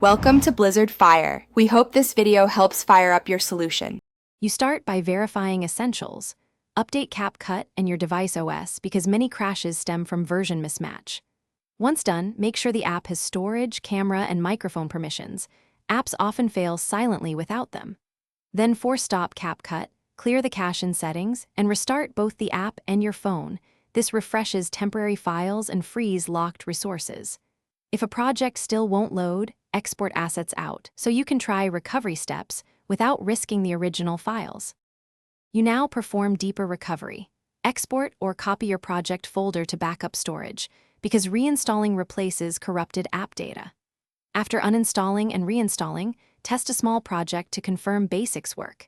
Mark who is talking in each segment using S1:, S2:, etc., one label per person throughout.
S1: Welcome to Blizzard Fire. We hope this video helps fire up your solution.
S2: You start by verifying essentials. Update Capcut and your device OS because many crashes stem from version mismatch. Once done, make sure the app has storage, camera, and microphone permissions. Apps often fail silently without them. Then force stop Capcut, clear the cache in settings, and restart both the app and your phone. This refreshes temporary files and frees locked resources. If a project still won't load, export assets out so you can try recovery steps without risking the original files. You now perform deeper recovery. Export or copy your project folder to backup storage because reinstalling replaces corrupted app data. After uninstalling and reinstalling, test a small project to confirm basics work.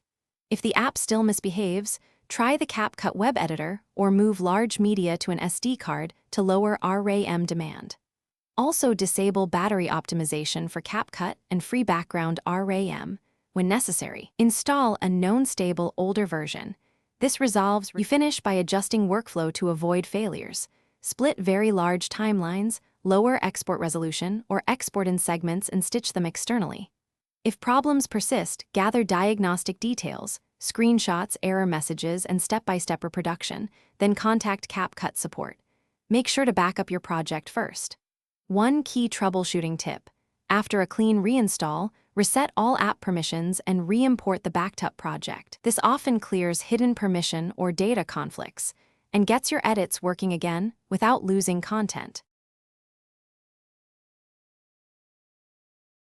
S2: If the app still misbehaves, try the Capcut web editor or move large media to an SD card to lower RAM demand. Also disable battery optimization for Capcut and free background RAM when necessary. Install a known stable older version. This resolves. You finish by adjusting workflow to avoid failures. Split very large timelines, lower export resolution, or export in segments and stitch them externally. If problems persist, gather diagnostic details, screenshots, error messages, and step-by-step reproduction, then contact Capcut support. Make sure to back up your project first. One key troubleshooting tip: after a clean reinstall, reset all app permissions and re-import the backed up project. This often clears hidden permission or data conflicts and gets your edits working again without losing content.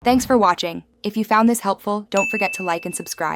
S1: Thanks for watching. If you found this helpful, don't forget to like and subscribe.